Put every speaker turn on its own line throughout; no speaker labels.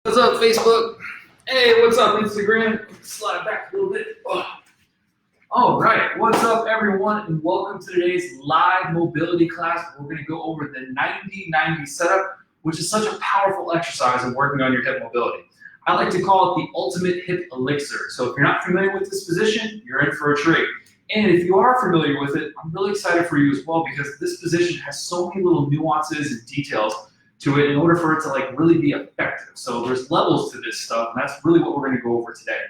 What's up, Facebook? Hey, what's up, Instagram? Slide back a little bit. All right, what's up, everyone, and welcome to today's live mobility class. We're going to go over the 90-90 setup, which is such a powerful exercise in working on your hip mobility. I like to call it the ultimate hip elixir. So if you're not familiar with this position, you're in for a treat. And if you are familiar with it, I'm really excited for you as well because this position has so many little nuances and details to it in order for it to really be effective. So there's levels to this stuff, and that's really what we're going to go over today.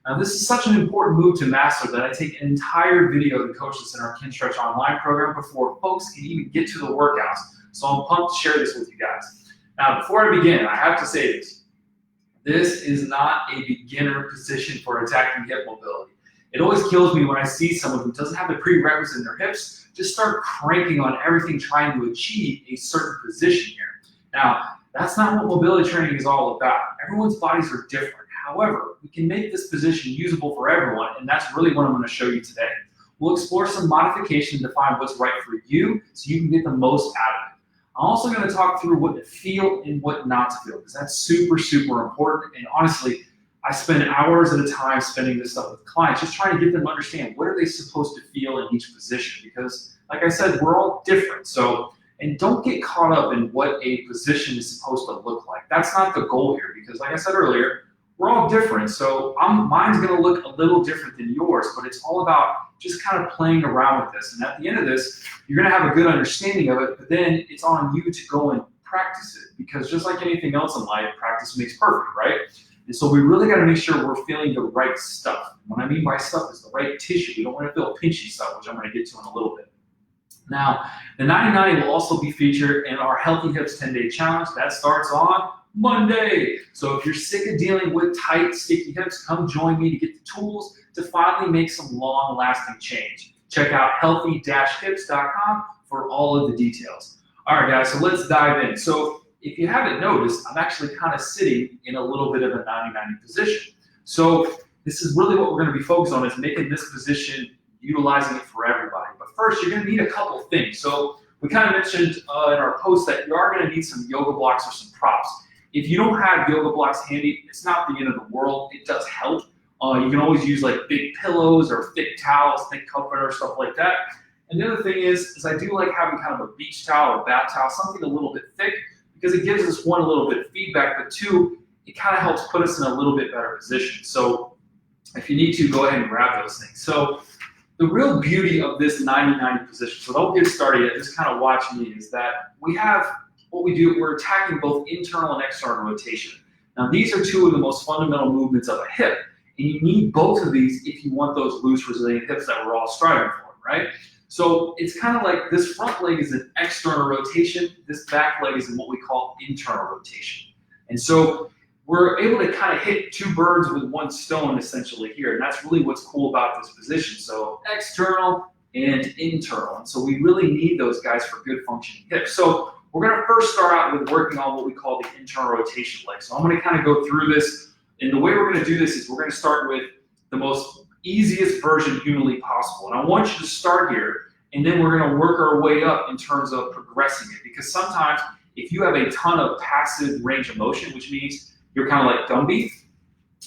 Now, this is such an important move to master that I take an entire video to coach this in our Kinstretch Online program before folks can even get to the workouts. So I'm pumped to share this with you guys. Now, before I begin, I have to say this. This is not a beginner position for attacking hip mobility. It always kills me when I see someone who doesn't have the prerequisites in their hips just start cranking on everything trying to achieve a certain position here. Now, that's not what mobility training is all about. Everyone's bodies are different. However, we can make this position usable for everyone, and that's really what I'm going to show you today. We'll explore some modification to find what's right for you so you can get the most out of it. I'm also going to talk through what to feel and what not to feel, because that's super, super important. And honestly, I spend hours at a time spending this stuff with clients, just trying to get them to understand what are they supposed to feel in each position, because like I said, we're all different. And don't get caught up in what a position is supposed to look like. That's not the goal here, because like I said earlier, we're all different. So mine's gonna look a little different than yours, but it's all about just kind of playing around with this. And at the end of this, you're gonna have a good understanding of it, but then it's on you to go and practice it, because just like anything else in life, practice makes perfect, right? And so we really gotta make sure we're feeling the right stuff. What I mean by stuff is the right tissue. We don't wanna feel pinchy stuff, which I'm gonna get to in a little bit. Now, the 90-90 will also be featured in our Healthy Hips 10-Day Challenge. That starts on Monday. So if you're sick of dealing with tight, sticky hips, come join me to get the tools to finally make some long-lasting change. Check out healthy-hips.com for all of the details. All right, guys, so let's dive in. So if you haven't noticed, I'm actually kind of sitting in a little bit of a 90-90 position. So this is really what we're going to be focused on, is making this position, utilizing it for everybody. But first, you're going to need a couple things. So we kind of mentioned in our post that you are going to need some yoga blocks or some props. If you don't have yoga blocks handy, it's not the end of the world. It does help. You can always use like big pillows or thick towels, thick comforter, stuff like that. And the other thing is I do like having kind of a beach towel or bath towel, something a little bit thick, because it gives us, one, a little bit of feedback, but two, it kind of helps put us in a little bit better position. So if you need to, go ahead and grab those things. So the real beauty of this 90-90 position, so don't get started yet, just kind of watch me, is that we have what we do, we're attacking both internal and external rotation. Now, these are two of the most fundamental movements of a hip, and you need both of these if you want those loose, resilient hips that we're all striving for, right? So it's kind of like this front leg is an external rotation, this back leg is in what we call internal rotation. And so we're able to kind of hit two birds with one stone essentially here, and that's really what's cool about this position. So external and internal, and so we really need those guys for good functioning hips. So we're going to first start out with working on what we call the internal rotation leg. So I'm going to kind of go through this, and the way we're going to do this is we're going to start with the most easiest version humanly possible. And I want you to start here, and then we're going to work our way up in terms of progressing it, because sometimes if you have a ton of passive range of motion, which means you're kind of like Gumby,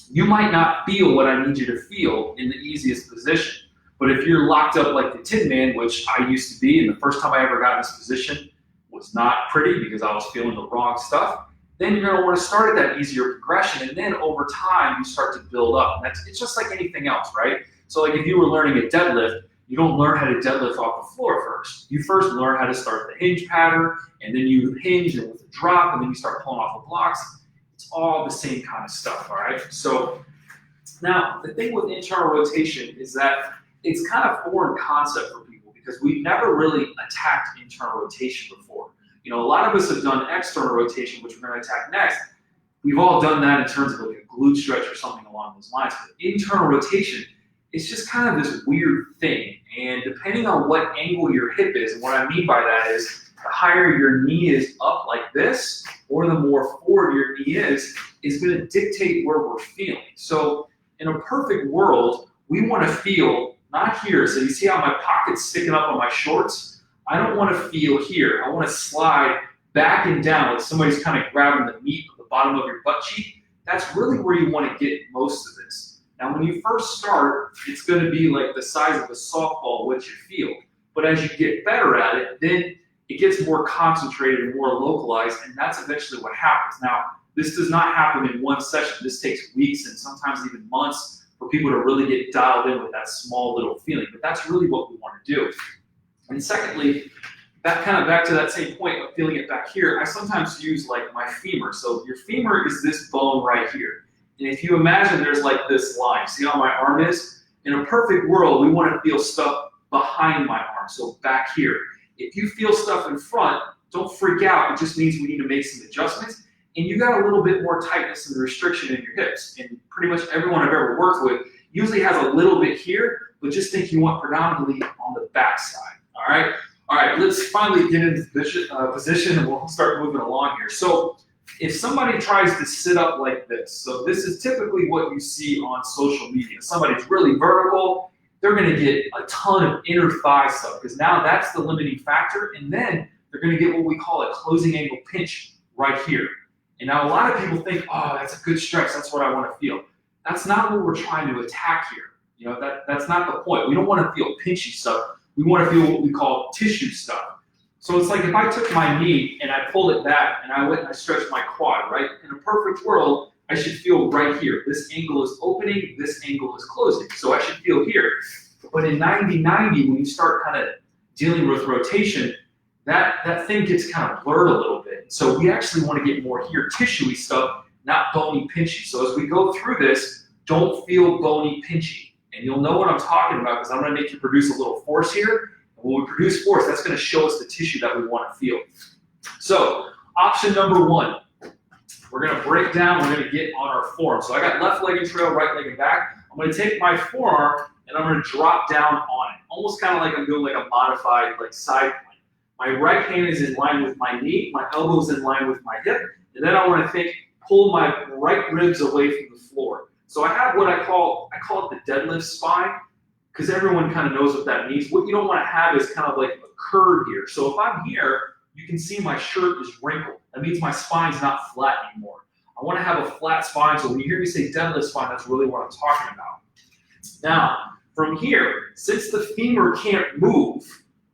you might not feel what I need you to feel in the easiest position. But if you're locked up like the Tin Man, which I used to be, and the first time I ever got in this position was not pretty because I was feeling the wrong stuff, then you're going to want to start at that easier progression, and then over time you start to build up. And it's just like anything else, right? So like if you were learning a deadlift, you don't learn how to deadlift off the floor first. You first learn how to start the hinge pattern, and then you hinge and with a drop, and then you start pulling off the blocks. It's all the same kind of stuff, all right? So now the thing with internal rotation is that it's kind of a foreign concept for people because we've never really attacked internal rotation before. You know, a lot of us have done external rotation, which we're going to attack next. We've all done that in terms of like a glute stretch or something along those lines. But internal rotation, it's just kind of this weird thing. And depending on what angle your hip is, and what I mean by that is the higher your knee is up like this, or the more forward your knee is going to dictate where we're feeling. So in a perfect world, we want to feel not here. So you see how my pocket's sticking up on my shorts? I don't want to feel here. I want to slide back and down like somebody's kind of grabbing the meat of the bottom of your butt cheek, that's really where you want to get most of this. Now, when you first start, it's going to be like the size of a softball, what you feel. But as you get better at it, then it gets more concentrated and more localized, and that's eventually what happens. Now, this does not happen in one session. This takes weeks and sometimes even months for people to really get dialed in with that small little feeling. But that's really what we want to do. And secondly, that kind of back to that same point of feeling it back here, I sometimes use like my femur. So your femur is this bone right here. And if you imagine there's like this line, see how my arm is? In a perfect world, we want to feel stuff behind my arm, so back here. If you feel stuff in front, don't freak out. It just means we need to make some adjustments. And you got a little bit more tightness and restriction in your hips. And pretty much everyone I've ever worked with usually has a little bit here, but just think you want predominantly on the back side. All right? All right, let's finally get into position and we'll start moving along here. So if somebody tries to sit up like this, so this is typically what you see on social media. Somebody's really vertical, they're going to get a ton of inner thigh stuff because now that's the limiting factor, and then they're going to get what we call a closing angle pinch right here. And now a lot of people think, oh, that's a good stretch, that's what I want to feel. That's not what we're trying to attack here. You know, that's not the point. We don't want to feel pinchy stuff. We want to feel what we call tissue stuff. So it's like if I took my knee and I pulled it back and I went and I stretched my quad, right? In a perfect world, I should feel right here. This angle is opening, this angle is closing. So I should feel here. But in 90-90, when you start kind of dealing with rotation, that thing gets kind of blurred a little bit. So we actually want to get more here, tissue-y stuff, not bony pinchy. So as we go through this, don't feel bony pinchy. And you'll know what I'm talking about because I'm going to make you produce a little force here. And when we produce force, that's going to show us the tissue that we want to feel. So option number one, we're going to break down, we're going to get on our forearm. So I got left leg and trail, right leg and back. I'm going to take my forearm and I'm going to drop down on it. Almost kind of like I'm doing like a modified like side plank. My right hand is in line with my knee, my elbow's in line with my hip, and then I want to pull my right ribs away from the floor. So I have what I call it the deadlift spine, because everyone kind of knows what that means. What you don't want to have is kind of like a curve here. So if I'm here, you can see my shirt is wrinkled. That means my spine's not flat anymore. I want to have a flat spine, so when you hear me say deadlift spine, that's really what I'm talking about. Now, from here, since the femur can't move,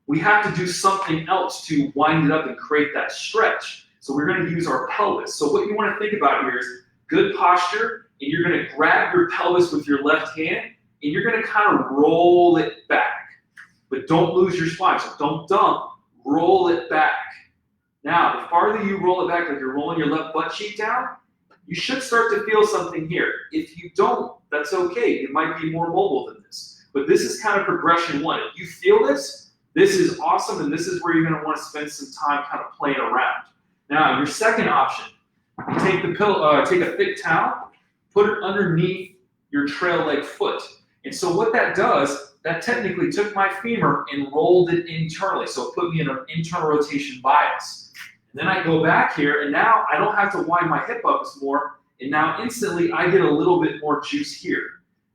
we have to do something else to wind it up and create that stretch. So we're going to use our pelvis. So what you want to think about here is good posture, and you're going to grab your pelvis with your left hand, and you're going to kind of roll it back. But don't lose your spine, so don't dump, roll it back. Now, the farther you roll it back, like you're rolling your left butt cheek down, you should start to feel something here. If you don't, that's okay. It might be more mobile than this. But this is kind of progression one. If you feel this, this is awesome, and this is where you're going to want to spend some time kind of playing around. Now, your second option, you take take a thick towel, put it underneath your trail leg foot. And so what that does, that technically took my femur and rolled it internally. So it put me in an internal rotation bias. And then I go back here, and now I don't have to wind my hip up as more, and now instantly I get a little bit more juice here.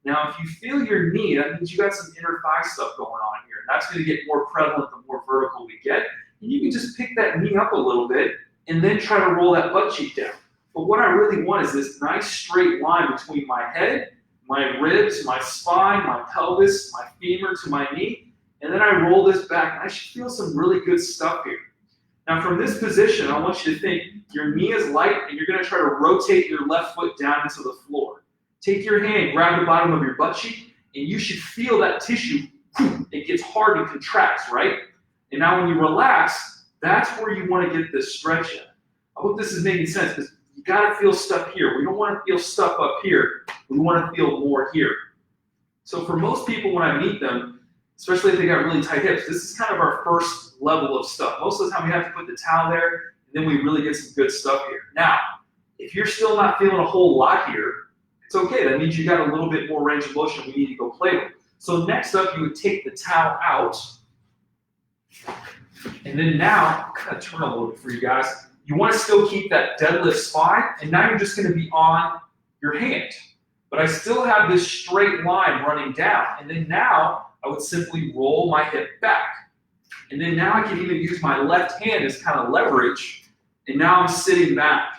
Now, if you feel your knee, that means you got some inner thigh stuff going on here. And that's going to get more prevalent the more vertical we get. And you can just pick that knee up a little bit and then try to roll that butt cheek down. But what I really want is this nice straight line between my head, my ribs, my spine, my pelvis, my femur to my knee, and then I roll this back, and I should feel some really good stuff here. Now from this position, I want you to think your knee is light, and you're going to try to rotate your left foot down into the floor. Take your hand, grab the bottom of your butt cheek, and you should feel that tissue. It gets hard and contracts, right? And now when you relax, that's where you want to get this stretch in. I hope this is making sense, because you got to feel stuff here. We don't want to feel stuff up here. We want to feel more here. So for most people, when I meet them, especially if they got really tight hips, this is kind of our first level of stuff. Most of the time we have to put the towel there, and then we really get some good stuff here. Now, if you're still not feeling a whole lot here, it's okay. That means you got a little bit more range of motion we need to go play with. So next up, you would take the towel out, and then now, I'll kind of turn a little bit for you guys. You want to still keep that deadlift spine, and now you're just going to be on your hand. But I still have this straight line running down, and then now I would simply roll my hip back. And then now I can even use my left hand as kind of leverage, and now I'm sitting back.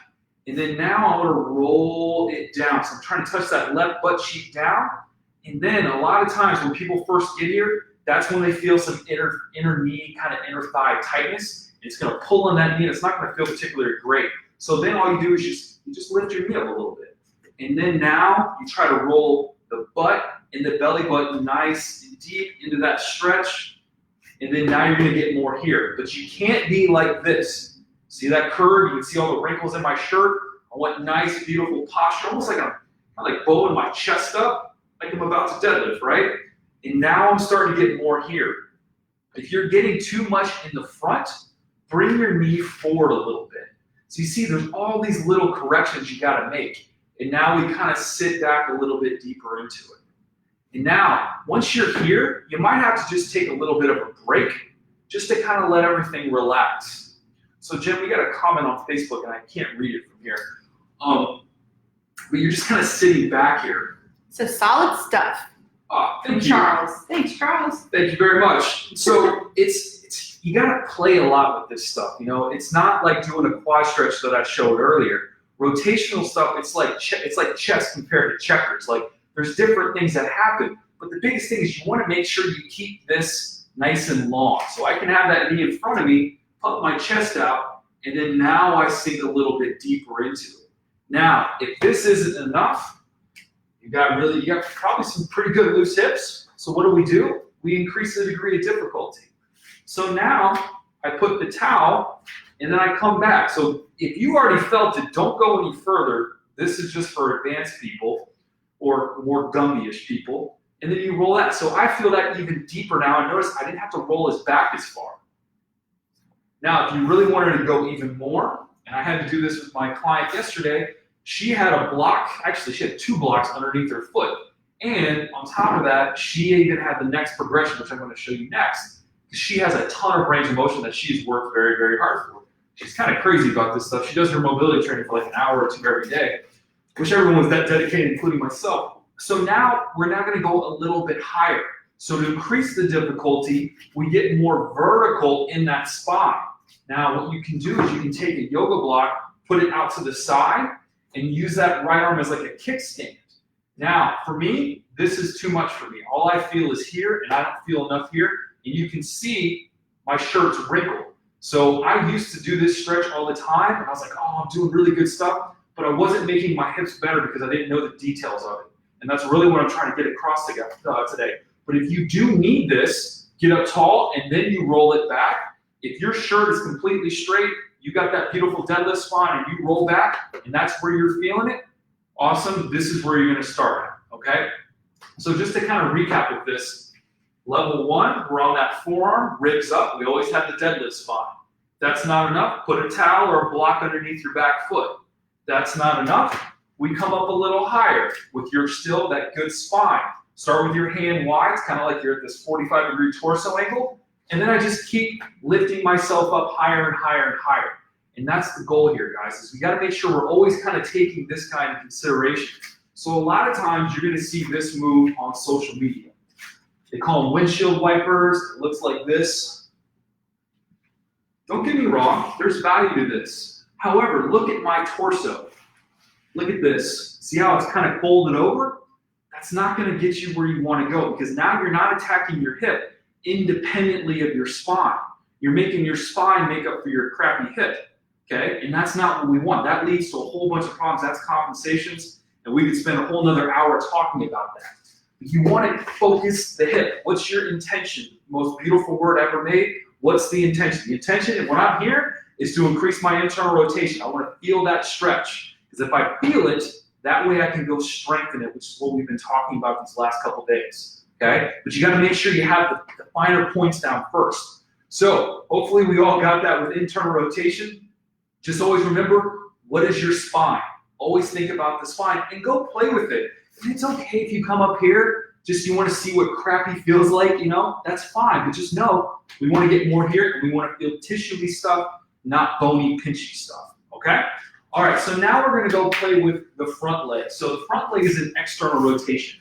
And then now I want to roll it down. So I'm trying to touch that left butt cheek down. And then a lot of times when people first get here, that's when they feel some inner knee, kind of inner thigh tightness. It's going to pull on that knee, and it's not going to feel particularly great. So then all you do is you just lift your knee up a little bit. And then now you try to roll the butt and the belly button nice and deep into that stretch. And then now you're going to get more here. But you can't be like this. See that curve? You can see all the wrinkles in my shirt. I want nice, beautiful posture, almost like I'm kind of like bowing my chest up, like I'm about to deadlift, right? And now I'm starting to get more here. If you're getting too much in the front, bring your knee forward a little bit. So you see there's all these little corrections you got to make. And now we kind of sit back a little bit deeper into it. And now, once you're here, you might have to just take a little bit of a break just to kind of let everything relax. So Jim, we got a comment on Facebook, and I can't read it from here. But you're just kind of sitting back here.
So solid stuff.
Thank you.
Charles. Thanks, Charles.
Thank you very much. So it's you got to play a lot with this stuff. You know, it's not like doing a quad stretch that I showed earlier. Rotational stuff, it's like chess compared to checkers. Like there's different things that happen, but the biggest thing is you want to make sure you keep this nice and long. So I can have that knee in front of me, pump my chest out, and then now I sink a little bit deeper into it. Now, if this isn't enough, you got probably some pretty good loose hips. So what do? We increase the degree of difficulty. So now I put the towel and then I come back. So if you already felt it, don't go any further. This is just for advanced people or more Gumby-ish people. And then you roll that. So I feel that even deeper now. And notice I didn't have to roll his back as far. Now, if you really wanted to go even more, and I had to do this with my client yesterday, she had a block, actually she had 2 blocks underneath her foot. And on top of that, she even had the next progression, which I'm going to show you next. She has a ton of range of motion that she's worked very, very hard for. She's kind of crazy about this stuff. She does her mobility training for like an hour or 2 every day. Wish everyone was that dedicated, including myself. So now we're going to go a little bit higher. So to increase the difficulty, we get more vertical in that spine. Now what you can do is you can take a yoga block, put it out to the side, and use that right arm as like a kickstand. Now, for me, this is too much for me. All I feel is here, and I don't feel enough here. And you can see my shirt's wrinkled. So I used to do this stretch all the time, and I was like, oh, I'm doing really good stuff, but I wasn't making my hips better because I didn't know the details of it. And that's really what I'm trying to get across today. But if you do need this, get up tall, and then you roll it back. If your shirt is completely straight, you got that beautiful deadlift spine, and you roll back, and that's where you're feeling it, awesome, this is where you're gonna start, okay? So just to kind of recap with this, level 1, we're on that forearm, ribs up, we always have the deadlift spine. That's not enough, put a towel or a block underneath your back foot. That's not enough, we come up a little higher with your still that good spine. Start with your hand wide, it's kind of like you're at this 45-degree torso angle, and then I just keep lifting myself up higher and higher and higher. And that's the goal here, guys, is we got to make sure we're always kind of taking this guy into consideration. So a lot of times you're going to see this move on social media. They call them windshield wipers. It looks like this. Don't get me wrong, there's value to this. However, look at my torso. Look at this. See how it's kind of folded over? That's not going to get you where you want to go because now you're not attacking your hip independently of your spine. You're making your spine make up for your crappy hip. Okay, and that's not what we want. That leads to a whole bunch of problems. That's compensations, and we could spend a whole nother hour talking about that. But you want to focus the hip. What's your intention? Most beautiful word ever made. What's the intention? The intention, when I'm here, is to increase my internal rotation. I want to feel that stretch, because if I feel it, that way I can go strengthen it, which is what we've been talking about these last couple days. Okay, but you got to make sure you have the finer points down first. So hopefully we all got that with internal rotation. Just always remember, what is your spine? Always think about the spine and go play with it. And it's okay if you come up here, just you want to see what crappy feels like, you know, that's fine. But just know, we want to get more here and we want to feel tissue-y stuff, not bony, pinchy stuff, okay? All right, so now we're going to go play with the front leg. So the front leg is an external rotation.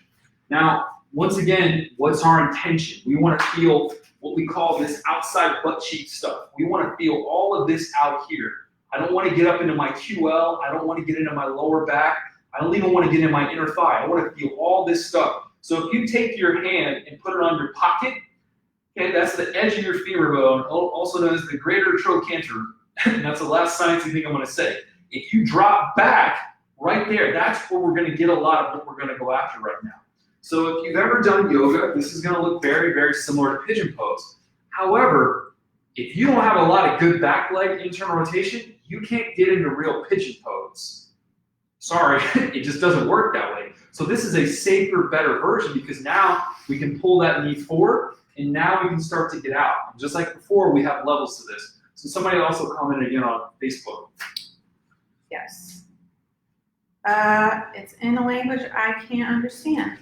Now, once again, what's our intention? We want to feel what we call this outside butt cheek stuff. We want to feel all of this out here. I don't want to get up into my QL. I don't want to get into my lower back. I don't even want to get in my inner thigh. I want to feel all this stuff. So if you take your hand and put it on your pocket, okay, that's the edge of your femur bone, also known as the greater trochanter. And that's the last sciencey thing I'm going to say. If you drop back right there, that's where we're going to get a lot of what we're going to go after right now. So if you've ever done yoga, this is going to look very, very similar to pigeon pose. However, if you don't have a lot of good back leg internal rotation, you can't get into real pigeon pose. Sorry, it just doesn't work that way. So this is a safer, better version because now we can pull that knee forward and now we can start to get out. And just like before, we have levels to this. So somebody also commented again on Facebook.
Yes. It's in a language I can't understand.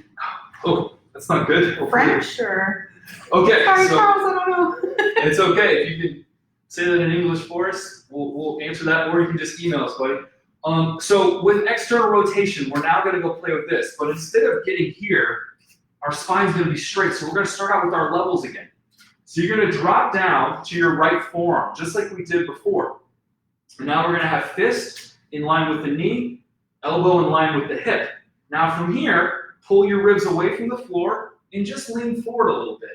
Oh, that's not good.
French or?
Okay,
Sorry,
so
Charles, I don't know.
it's okay. If you can say that in English for us, we'll answer that, or you can just email us, buddy. So with external rotation, we're now going to go play with this. But instead of getting here, our spine's going to be straight. So we're going to start out with our levels again. So you're going to drop down to your right forearm, just like we did before. And now we're going to have fist in line with the knee, elbow in line with the hip. Now from here, pull your ribs away from the floor and just lean forward a little bit.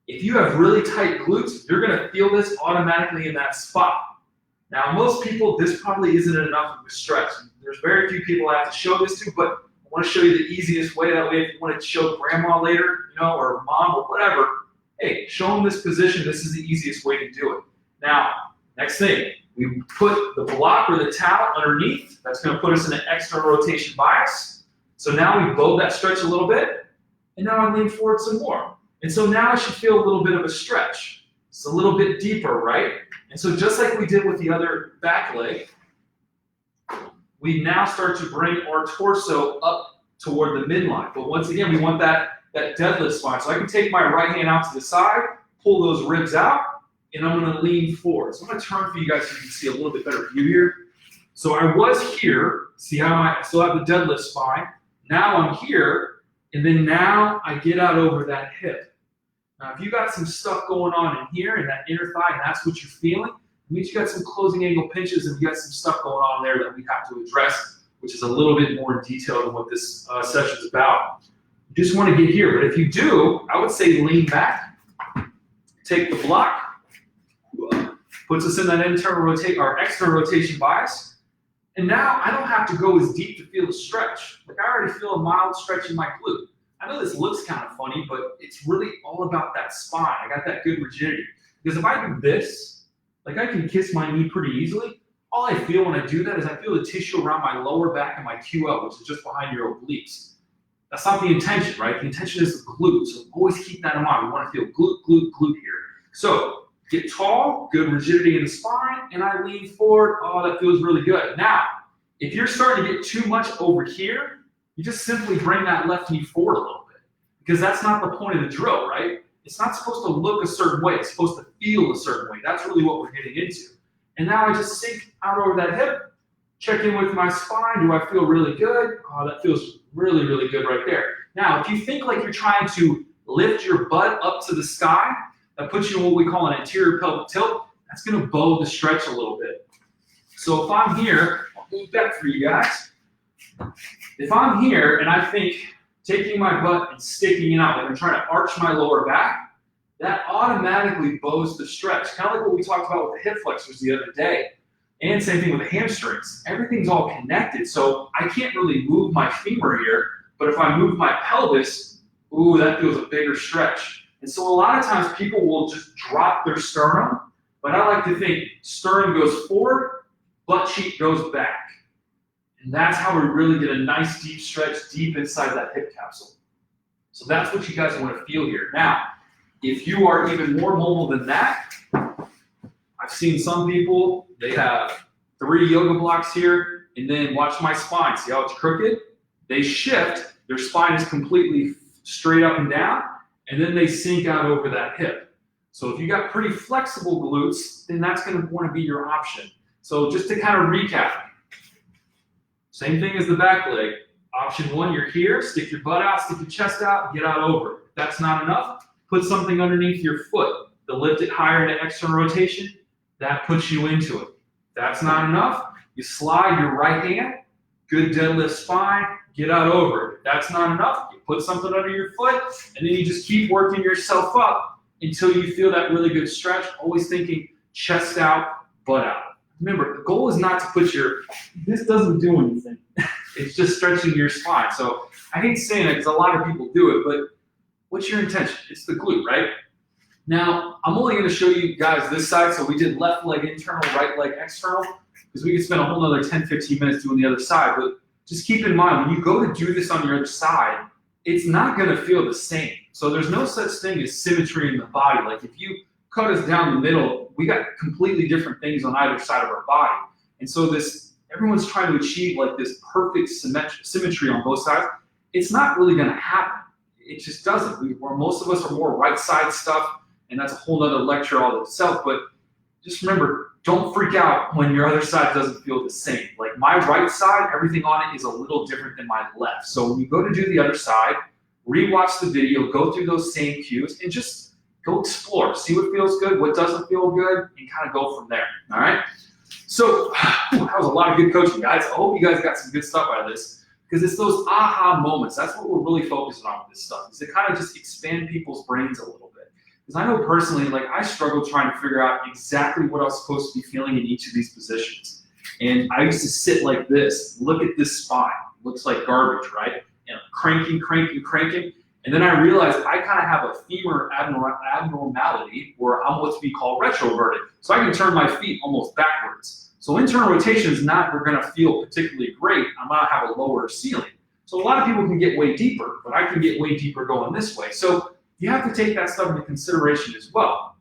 If you have really tight glutes, you're going to feel this automatically in that spot. Now, most people, this probably isn't enough of a stretch. There's very few people I have to show this to, but I want to show you the easiest way. That way, if you want to show grandma later, or mom or whatever, hey, show them this position. This is the easiest way to do it. Now, next thing, we put the block or the towel underneath. That's going to put us in an external rotation bias. So now we load that stretch a little bit, and now I lean forward some more. And so now I should feel a little bit of a stretch. It's a little bit deeper, right? And so just like we did with the other back leg, we now start to bring our torso up toward the midline. But once again, we want that deadlift spine. So I can take my right hand out to the side, pull those ribs out, and I'm going to lean forward. So I'm going to turn for you guys so you can see a little bit better view here. So I was here. See how I still have the deadlift spine. Now I'm here, and then now I get out over that hip. Now, if you got some stuff going on in here, in that inner thigh, and that's what you're feeling, it means you got some closing angle pinches and you got some stuff going on there that we have to address, which is a little bit more in detail than what this session is about. You just want to get here, but if you do, I would say lean back, take the block, puts us in that internal rotate or external rotation bias, and now I don't have to go as deep to feel the stretch. Like I already feel a mild stretch in my glute. I know this looks kind of funny, but it's really all about that spine. I got that good rigidity. Because if I do this, like I can kiss my knee pretty easily, all I feel when I do that is I feel the tissue around my lower back and my QL, which is just behind your obliques. That's not the intention, right? The intention is the glute. So always keep that in mind. We want to feel glute, glute, glute here. So get tall, good rigidity in the spine, and I lean forward. Oh, that feels really good. Now, if you're starting to get too much over here, you just simply bring that left knee forward a little bit because that's not the point of the drill, right? It's not supposed to look a certain way. It's supposed to feel a certain way. That's really what we're getting into. And now I just sink out over that hip, check in with my spine. Do I feel really good? Oh, that feels really, really good right there. Now, if you think like you're trying to lift your butt up to the sky, that puts you in what we call an anterior pelvic tilt. That's going to bow the stretch a little bit. So if I'm here, I'll move back for you guys. If I'm here and I think taking my butt and sticking it out, like I'm trying to arch my lower back, that automatically bows the stretch. Kind of like what we talked about with the hip flexors the other day. And same thing with the hamstrings. Everything's all connected. So I can't really move my femur here, but if I move my pelvis, ooh, that feels a bigger stretch. And so a lot of times people will just drop their sternum, but I like to think sternum goes forward, butt cheek goes back. And that's how we really get a nice deep stretch deep inside that hip capsule. So that's what you guys want to feel here. Now, if you are even more mobile than that, I've seen some people, they have 3 yoga blocks here, and then watch my spine. See how it's crooked? They shift, their spine is completely straight up and down, and then they sink out over that hip. So if you got pretty flexible glutes, then that's going to want to be your option. So just to kind of recap, same thing as the back leg. Option 1, you're here, stick your butt out, stick your chest out, get out over. If that's not enough, put something underneath your foot to lift it higher into external rotation. That puts you into it. That's not enough. You slide your right hand, good deadlift spine, get out over it. If that's not enough, you put something under your foot, and then you just keep working yourself up until you feel that really good stretch, always thinking chest out, butt out. Remember, the goal is not to put this doesn't do anything. It's just stretching your spine. So I hate saying it because a lot of people do it, but what's your intention? It's the glute, right? Now, I'm only going to show you guys this side. So we did left leg internal, right leg external, because we could spend a whole nother 10, 15 minutes doing the other side. But just keep in mind, when you go to do this on your other side, it's not going to feel the same. So there's no such thing as symmetry in the body. Like if you cut us down the middle, we got completely different things on either side of our body. And so everyone's trying to achieve like this perfect symmetry on both sides. It's not really going to happen. It just doesn't. Most of us are more right side stuff, and that's a whole other lecture all itself. But just remember, don't freak out when your other side doesn't feel the same. Like my right side, everything on it is a little different than my left. So when you go to do the other side, rewatch the video, go through those same cues, and just go explore. See what feels good, what doesn't feel good, and kind of go from there. All right? So that was a lot of good coaching, guys. I hope you guys got some good stuff out of this, because it's those aha moments. That's what we're really focusing on with this stuff, is to kind of just expand people's brains a little bit. Because I know personally, like I struggled trying to figure out exactly what I was supposed to be feeling in each of these positions. And I used to sit like this, look at this spine. Looks like garbage, right? And cranking. And then I realized I kind of have a femur abnormality where I'm what we call retroverted. So I can turn my feet almost backwards. So internal rotation is not going to feel particularly great. I'm going to have a lower ceiling. So a lot of people can get way deeper, but I can get way deeper going this way. So you have to take that stuff into consideration as well.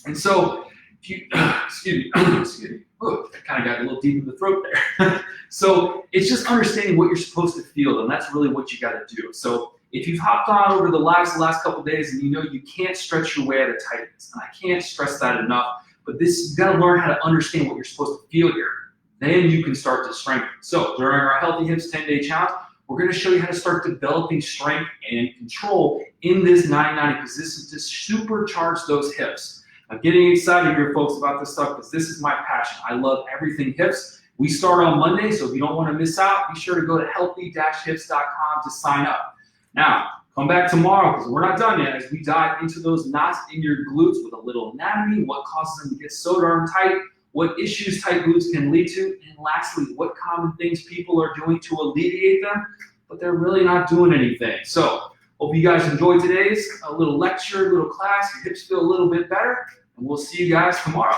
And so, if you, excuse me, oh, I kind of got a little deep in the throat there. So it's just understanding what you're supposed to feel, and that's really what you got to do. So if you've hopped on over the last couple of days and you know you can't stretch your way out of tightness, and I can't stress that enough, but you've got to learn how to understand what you're supposed to feel here. Then you can start to strengthen. So during our Healthy Hips 10-day challenge, we're going to show you how to start developing strength and control in this 990 position to supercharge those hips. I'm getting excited here, folks, about this stuff because this is my passion. I love everything hips. We start on Monday, so if you don't want to miss out, be sure to go to healthy-hips.com to sign up. Now, come back tomorrow because we're not done yet as we dive into those knots in your glutes with a little anatomy, what causes them to get so darn tight, what issues tight glutes can lead to, and lastly, what common things people are doing to alleviate them, but they're really not doing anything. So, hope you guys enjoyed today's little lecture, little class. Your hips feel a little bit better, and we'll see you guys tomorrow.